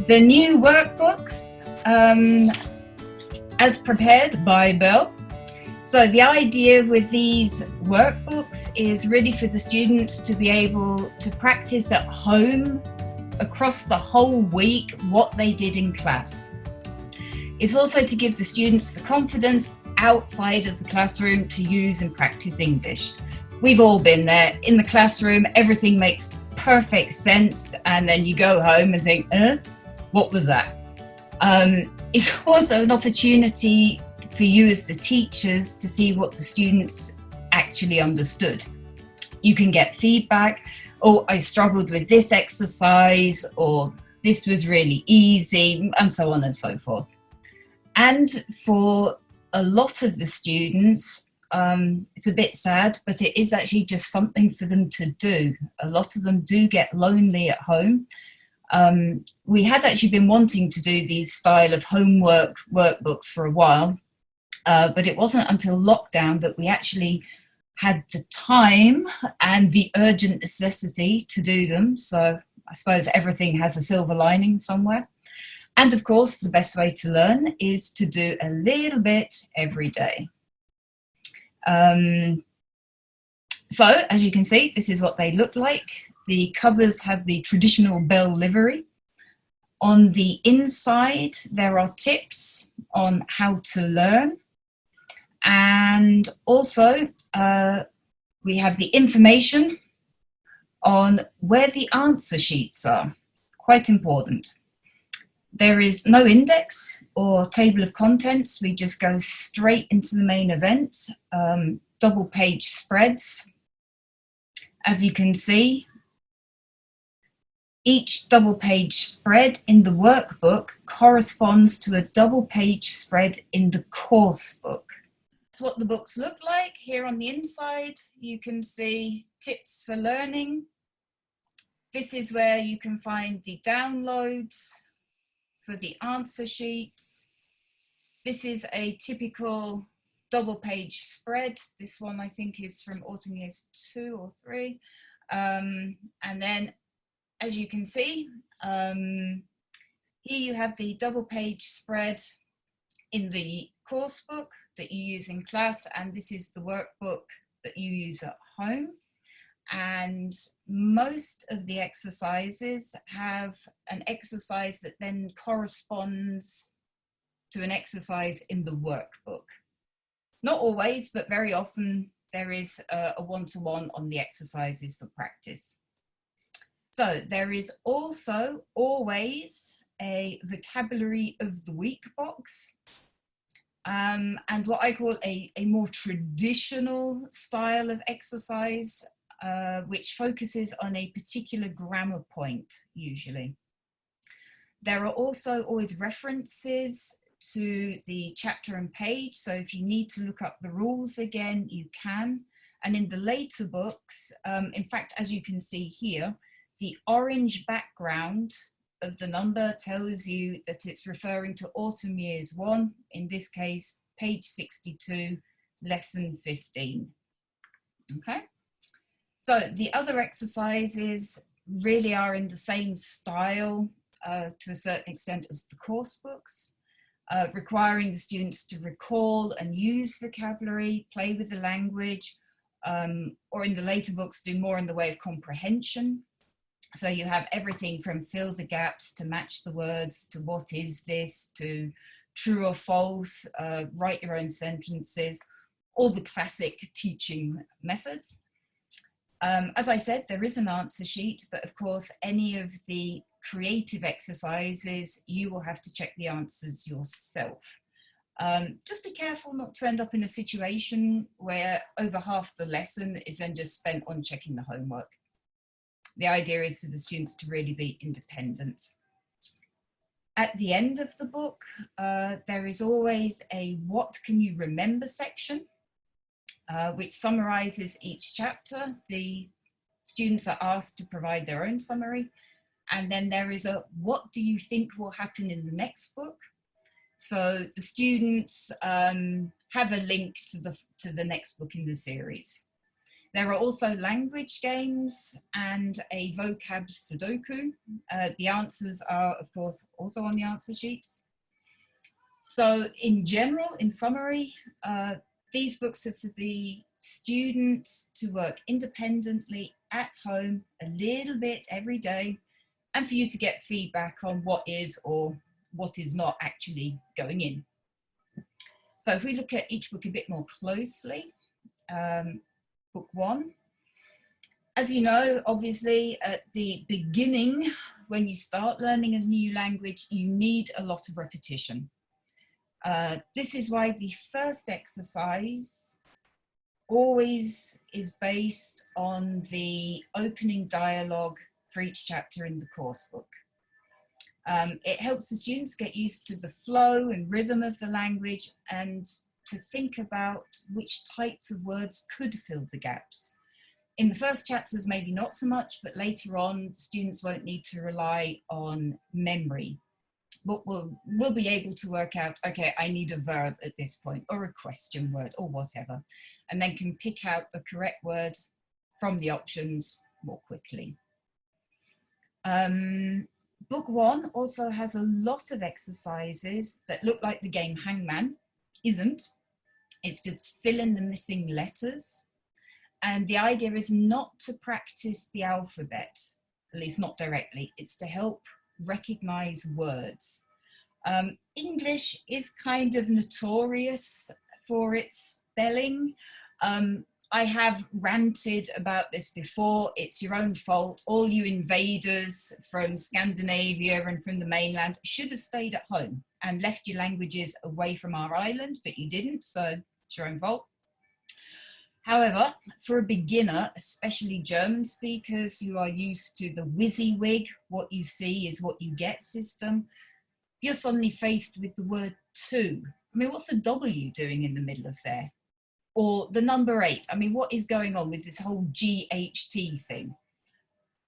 the new workbooks as prepared by Bell. So the idea with these workbooks is really for the students to be able to practice at home across the whole week what they did in class. It's also to give the students the confidence outside of the classroom to use and practice English. We've all been there. In the classroom, everything makes perfect sense, and then you go home and think, what was that? It's also an opportunity for you as the teachers to see what the students actually understood. You can get feedback, oh, I struggled with this exercise, or this was really easy, and so on and so forth. And for a lot of the students, it's a bit sad, but it is actually just something for them to do. A lot of them do get lonely at home. We had actually been wanting to do these style of homework workbooks for a while, but it wasn't until lockdown that we actually had the time and the urgent necessity to do them. So I suppose everything has a silver lining somewhere. And of course, the best way to learn is to do a little bit every day. So as you can see, this is what they look like. The covers have the traditional Bell livery. On the inside, there are tips on how to learn. And also, we have the information on where the answer sheets are. Quite important. There is no index or table of contents. We just go straight into the main event. Double page spreads. As you can see, each double page spread in the workbook corresponds to a double page spread in the course book. That's what the books look like. Here on the inside, you can see tips for learning. This is where you can find the downloads for the answer sheets. This is a typical double page spread. This one I think is from autumn years 2 or 3. And then as you can see, here you have the double page spread in the course book that you use in class, and this is the workbook that you use at home. And most of the exercises have an exercise that then corresponds to an exercise in the workbook. Not always, but very often there is a one-to-one on the exercises for practice. So there is also always a vocabulary of the week box, and what I call a more traditional style of exercise, which focuses on a particular grammar point, usually. There are also always references to the chapter and page, so if you need to look up the rules again, you can. And in the later books, in fact, as you can see here, the orange background of the number tells you that it's referring to autumn years 1, in this case, page 62, lesson 15. Okay, so the other exercises really are in the same style to a certain extent as the course books, requiring the students to recall and use vocabulary, play with the language, or in the later books do more in the way of comprehension. So you have everything from fill the gaps to match the words to what is this to true or false, write your own sentences, all the classic teaching methods. As I said, there is an answer sheet, but of course, any of the creative exercises, you will have to check the answers yourself. Just be careful not to end up in a situation where over half the lesson is then just spent on checking the homework. The idea is for the students to really be independent. At the end of the book, there is always a what can you remember section, which summarizes each chapter. The students are asked to provide their own summary. And then there is a what do you think will happen in the next book? So the students have a link to the next book in the series. There are also language games and a vocab Sudoku. The answers are, of course, also on the answer sheets. So in general, in summary, these books are for the students to work independently at home a little bit every day, and for you to get feedback on what is or what is not actually going in. So if we look at each book a bit more closely, book one. As you know, obviously at the beginning, when you start learning a new language, you need a lot of repetition. This is why the first exercise always is based on the opening dialogue for each chapter in the course book. It helps the students get used to the flow and rhythm of the language and to think about which types of words could fill the gaps. In the first chapters, maybe not so much, but later on, students won't need to rely on memory. But we'll be able to work out, okay, I need a verb at this point, or a question word, or whatever, and then can pick out the correct word from the options more quickly. Book one also has a lot of exercises that look like the game Hangman. Isn't. It's just fill in the missing letters. And the idea is not to practice the alphabet, at least not directly. It's to help recognize words. English is kind of notorious for its spelling. I have ranted about this before. It's your own fault. All you invaders from Scandinavia and from the mainland should have stayed at home and left your languages away from our island, but you didn't, so it's your own fault. However, for a beginner, especially German speakers who are used to the WYSIWYG, what you see is what you get system, you're suddenly faced with the word to. I mean, what's a W doing in the middle of there? Or the number 8. I mean, what is going on with this whole GHT thing?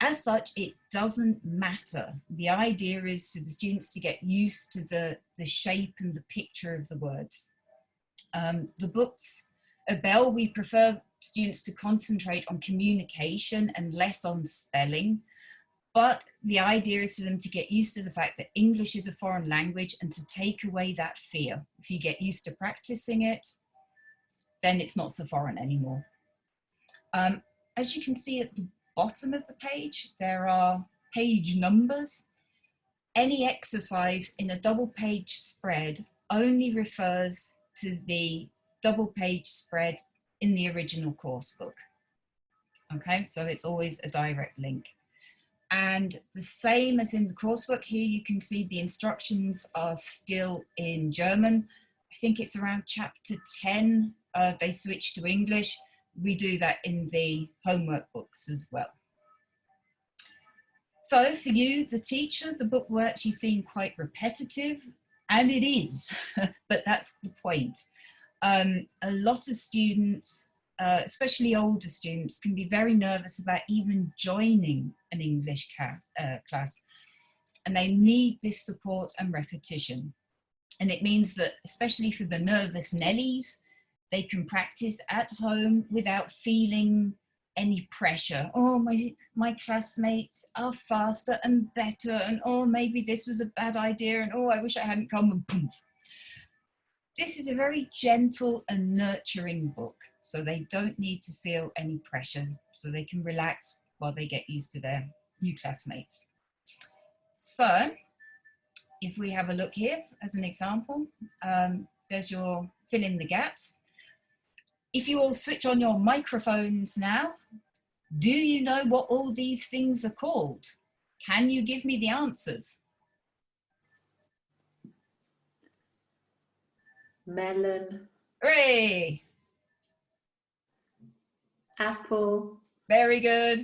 As such, it doesn't matter. The idea is for the students to get used to the shape and the picture of the words. The books at Bell, we prefer students to concentrate on communication and less on spelling. But the idea is for them to get used to the fact that English is a foreign language and to take away that fear. If you get used to practicing it, then it's not so foreign anymore. As you can see at the bottom of the page, there are page numbers. Any exercise in a double page spread only refers to the double page spread in the original course book. Okay, so it's always a direct link. And the same as in the coursebook, here you can see the instructions are still in German. I think it's around chapter 10, they switch to English. We do that in the homework books as well. So for you, the teacher, the book will actually seem quite repetitive, and it is, but that's the point. A lot of students, especially older students, can be very nervous about even joining an English class, and they need this support and repetition. And it means that, especially for the nervous Nellies, they can practice at home without feeling any pressure. Oh, my classmates are faster and better, and oh, maybe this was a bad idea, and oh, I wish I hadn't come, and poof. This is a very gentle and nurturing book, so they don't need to feel any pressure, so they can relax while they get used to their new classmates. So, if we have a look here as an example, there's your fill in the gaps. If you all switch on your microphones now, do you know what all these things are called? Can you give me the answers? Melon. Hooray! Apple. Very good.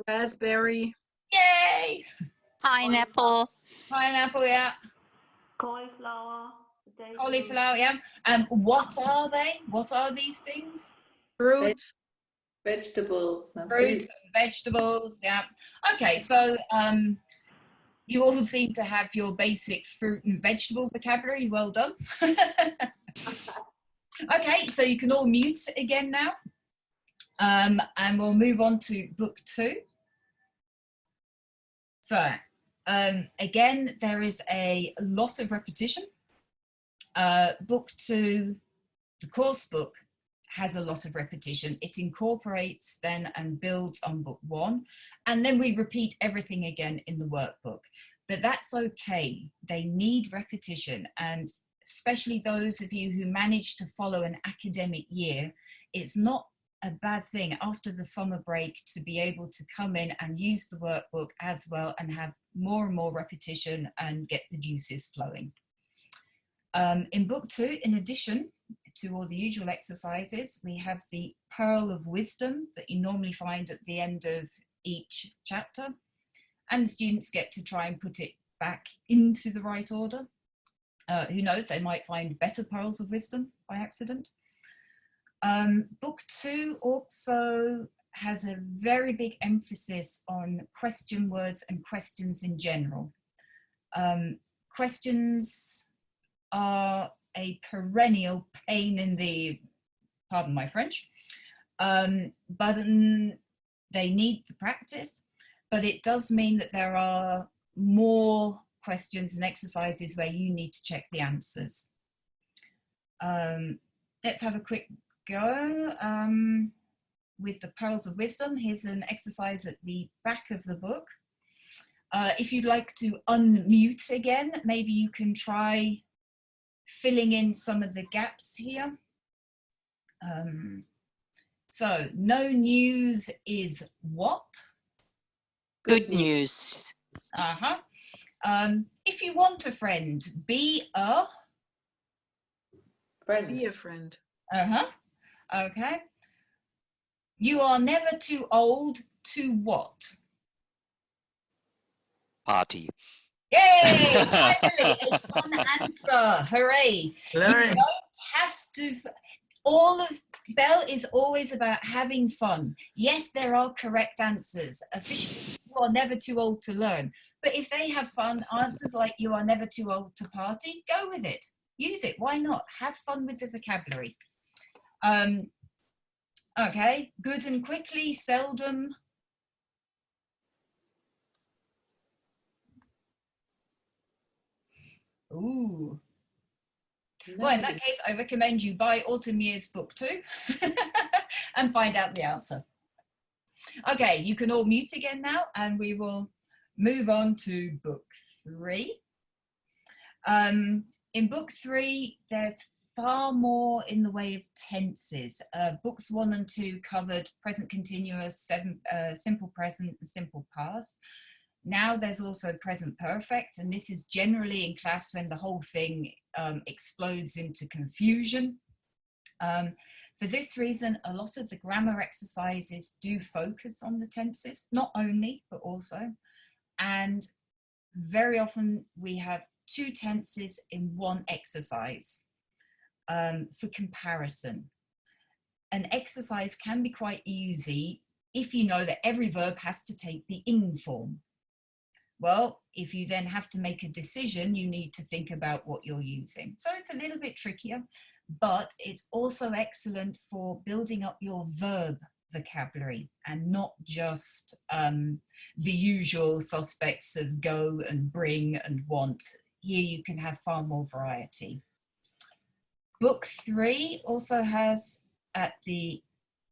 Raspberry. Yay! Pineapple. Pineapple, yeah. Cauliflower. Potato. Cauliflower, yeah. And what are they? What are these things? Fruits. Vegetables. Fruit, vegetables, yeah. Okay, so you all seem to have your basic fruit and vegetable vocabulary. Well done. Okay, so you can all mute again now. And we'll move on to book 2. So again, there is a lot of repetition. Book 2, the course book, has a lot of repetition. It incorporates then and builds on book 1, and then we repeat everything again in the workbook. But that's okay. They need repetition, and especially those of you who manage to follow an academic year, it's not a bad thing after the summer break to be able to come in and use the workbook as well and have more and more repetition and get the juices flowing. In book 2, in addition to all the usual exercises, we have the Pearl of Wisdom that you normally find at the end of each chapter, and the students get to try and put it back into the right order. Who knows, they might find better pearls of wisdom by accident. Book 2 also has a very big emphasis on question words and questions in general. Questions are a perennial pain in the, pardon my French, but they need the practice, but it does mean that there are more questions and exercises where you need to check the answers. Let's have a quick go with the Pearls of Wisdom. Here's an exercise at the back of the book. If you'd like to unmute again, maybe you can try filling in some of the gaps here. So, no news is what? Good news. If you want a friend, be a Friend. Be a friend. Okay. You are never too old to what? Party. Yay! Finally, a fun answer. Hooray. Learn. You don't have to. All of Bell is always about having fun. Yes, there are correct answers. Officially, you are never too old to learn. But if they have fun answers like you are never too old to party, go with it. Use it. Why not? Have fun with the vocabulary. Okay, good and quickly, seldom. Ooh. Well, in that case, I recommend you buy Autumn Years book 2 and find out the answer. Okay, you can all mute again now, and we will move on to book 3. In book 3, there's far more in the way of tenses. Books 1 and 2 covered present continuous, simple present, and simple past. Now there's also present perfect, and this is generally in class when the whole thing explodes into confusion. For this reason, a lot of the grammar exercises do focus on the tenses, not only, but also. And very often we have 2 tenses in one exercise for comparison. An exercise can be quite easy if you know that every verb has to take the ing form. Well, if you then have to make a decision, you need to think about what you're using. So it's a little bit trickier, but it's also excellent for building up your verb vocabulary and not just the usual suspects of go and bring and want. Here you can have far more variety. Book 3 also has at the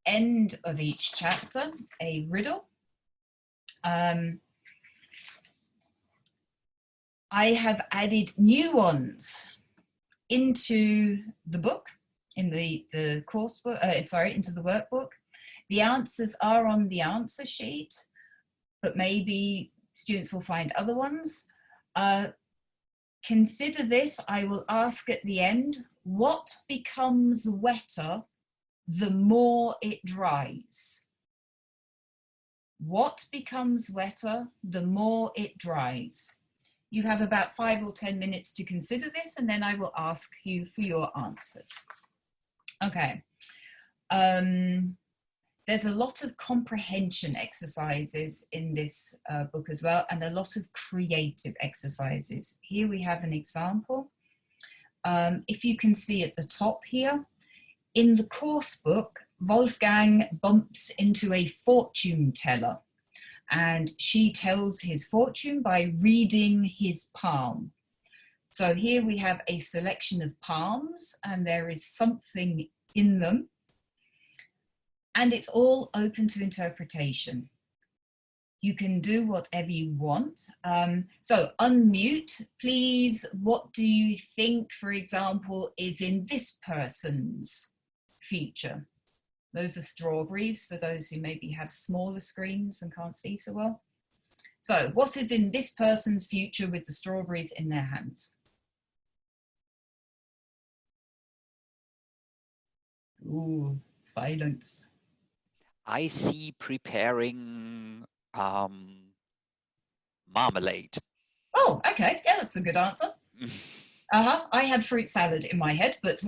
end of each chapter a riddle. I have added new ones into the book, in the course book, into the workbook. The answers are on the answer sheet, but maybe students will find other ones. Consider this, I will ask at the end, what becomes wetter the more it dries? What becomes wetter the more it dries? You have about 5 or 10 minutes to consider this, and then I will ask you for your answers. Okay. There's a lot of comprehension exercises in this book as well, and a lot of creative exercises. Here we have an example. If you can see at the top here, in the course book, Wolfgang bumps into a fortune teller, and she tells his fortune by reading his palm. So here we have a selection of palms, and there is something in them, and it's all open to interpretation. You can do whatever you want. So unmute, please. What do you think, for example, is in this person's future? Those are strawberries for those who maybe have smaller screens and can't see so well. So what is in this person's future with the strawberries in their hands? Ooh, silence. I see preparing marmalade. Oh, okay. Yeah, that's a good answer. I had fruit salad in my head, but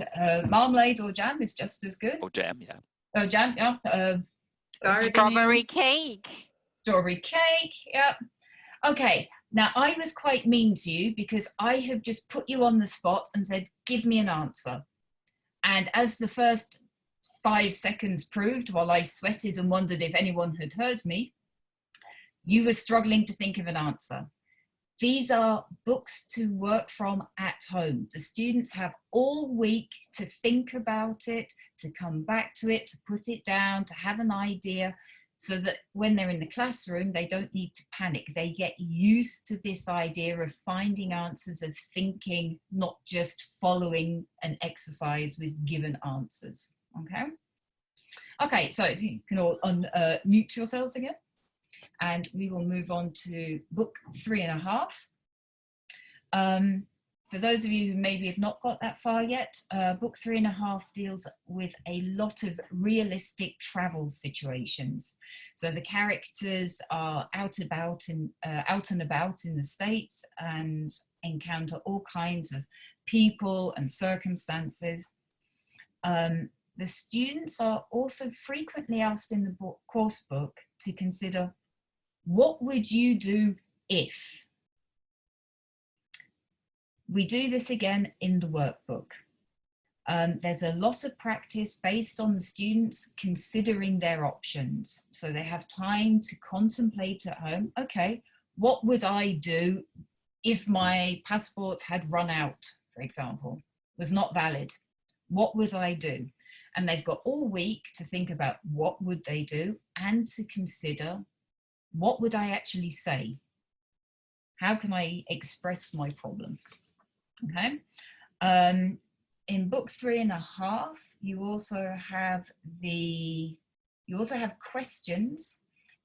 marmalade or jam is just as good. Oh, jam, yeah. Oh, jam, yeah. Gardening. Strawberry cake. Strawberry cake, yeah. Okay, now I was quite mean to you because I have just put you on the spot and said, give me an answer. And as the first 5 seconds proved, while I sweated and wondered if anyone had heard me, you were struggling to think of an answer. These are books to work from at home. The students have all week to think about it, to come back to it, to put it down, to have an idea, so that when they're in the classroom, they don't need to panic. They get used to this idea of finding answers, of thinking, not just following an exercise with given answers, okay? Okay, so if you can all unmute yourselves again. And we will move on to book 3.5. For those of you who maybe have not got that far yet, book 3.5 deals with a lot of realistic travel situations. So the characters are out and about in the States and encounter all kinds of people and circumstances. The students are also frequently asked in the course book to consider, what would you do if? We do this again in the workbook. There's a lot of practice based on the students considering their options. So they have time to contemplate at home, okay, what would I do if my passport had run out, for example, was not valid? What would I do? And they've got all week to think about what would they do and to consider, what would I actually say? How can I express my problem? Okay. In book 3.5, you also have questions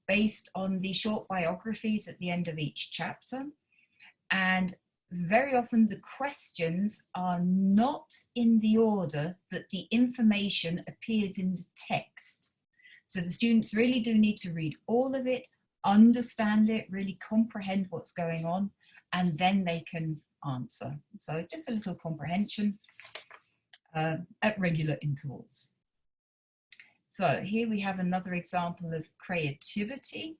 based on the short biographies at the end of each chapter. And very often the questions are not in the order that the information appears in the text. So the students really do need to read all of it, understand it, really comprehend what's going on, and then they can answer. So just a little comprehension at regular intervals. So here we have another example of creativity.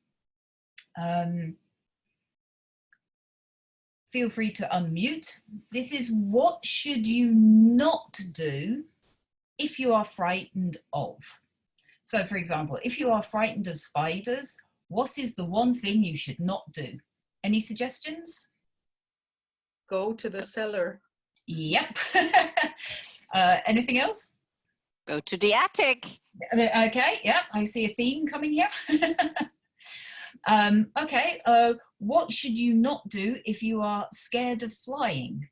Feel free to unmute. This is, what should you not do if you are frightened of? So for example, if you are frightened of spiders, what is the one thing you should not do? Any suggestions? Go to the cellar. Yep. Anything else? Go to the attic. Okay, yeah, I see a theme coming here. Okay, what should you not do if you are scared of flying?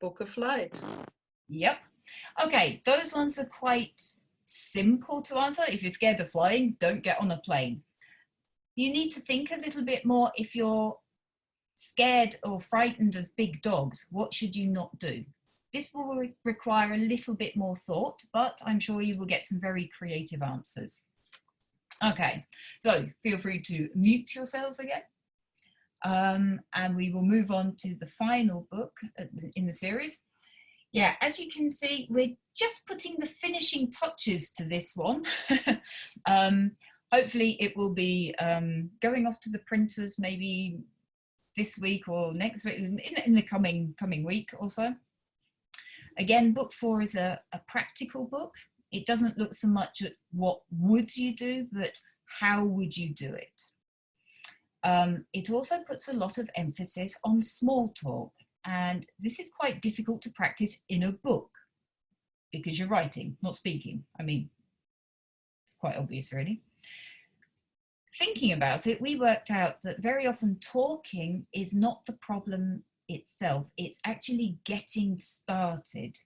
Book a flight. Yep. Okay, those ones are quite simple to answer. If you're scared of flying, don't get on a plane. You need to think a little bit more. If you're scared or frightened of big dogs, what should you not do? This will require a little bit more thought, but I'm sure you will get some very creative answers. Okay, so feel free to mute yourselves again. And we will move on to the final book in the series. Yeah, as you can see, we're just putting the finishing touches to this one. Hopefully it will be going off to the printers maybe this week or next week, in the coming week or so. Again, book 4 is a practical book. It doesn't look so much at what would you do, but how would you do it? It also puts a lot of emphasis on small talk, and this is quite difficult to practice in a book because you're writing, not speaking. I mean, it's quite obvious, really. Thinking about it, we worked out that very often talking is not the problem itself, it's actually getting started.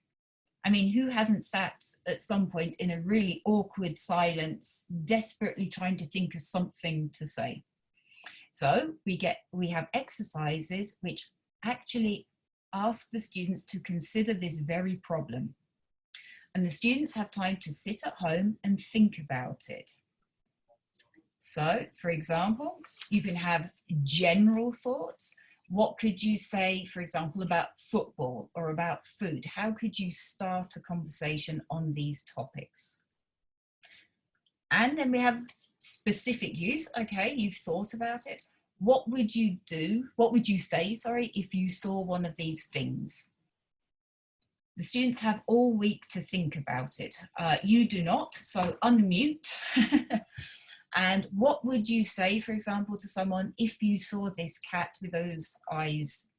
I mean, who hasn't sat at some point in a really awkward silence, desperately trying to think of something to say? So we have exercises which actually ask the students to consider this very problem. And the students have time to sit at home and think about it. So, for example, you can have general thoughts. What could you say, for example, about football or about food? How could you start a conversation on these topics? And then we have specific use. Okay, you've thought about it. What would you do? What would you say, sorry, if you saw one of these things? The students have all week to think about it. You do not, so unmute. And what would you say, for example, to someone if you saw this cat with those eyes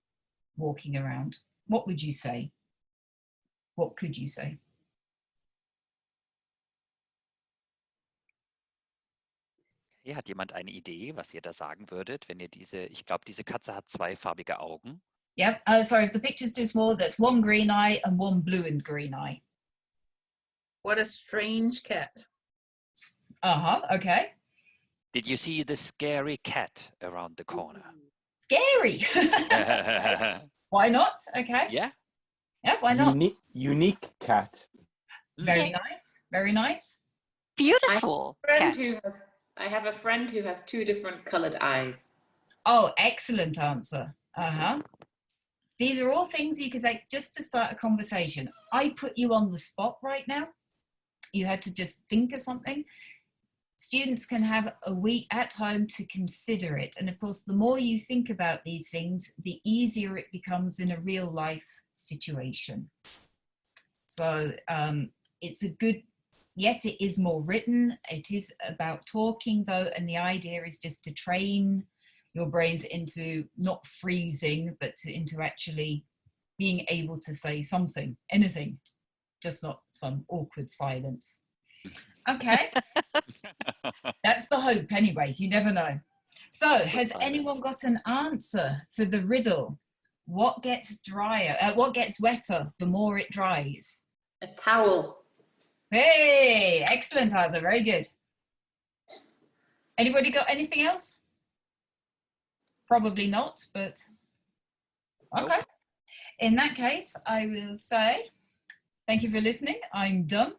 walking around? What would you say? What could you say? Hier hat jemand eine Idee, was ihr da sagen würdet, wenn ihr ich glaube, diese Katze hat zweifarbige Augen. Yep. Sorry, if the picture's too small, that's one green eye and one blue and green eye. What a strange cat. Okay. Did you see the scary cat around the corner? Scary. Why not? Okay. Yeah. Yeah, why not? Unique cat. Very nice. Very nice. Beautiful cat. I have a friend who has 2 different colored eyes. Oh, excellent answer. These are all things you could say just to start a conversation. I put you on the spot right now. You had to just think of something. Students can have a week at home to consider it. And of course, the more you think about these things, the easier it becomes in a real life situation. So it's a good, yes, it is more written. It is about talking though. And the idea is just to train your brains into not freezing, but into actually being able to say something, anything, just not some awkward silence. Okay, that's the hope anyway, you never know. So has anyone got an answer for the riddle? What gets drier, what gets wetter the more it dries? A towel. Hey, excellent answer, very good. Anybody got anything else? Probably not, but okay. Nope. In that case, I will say thank you for listening. I'm done.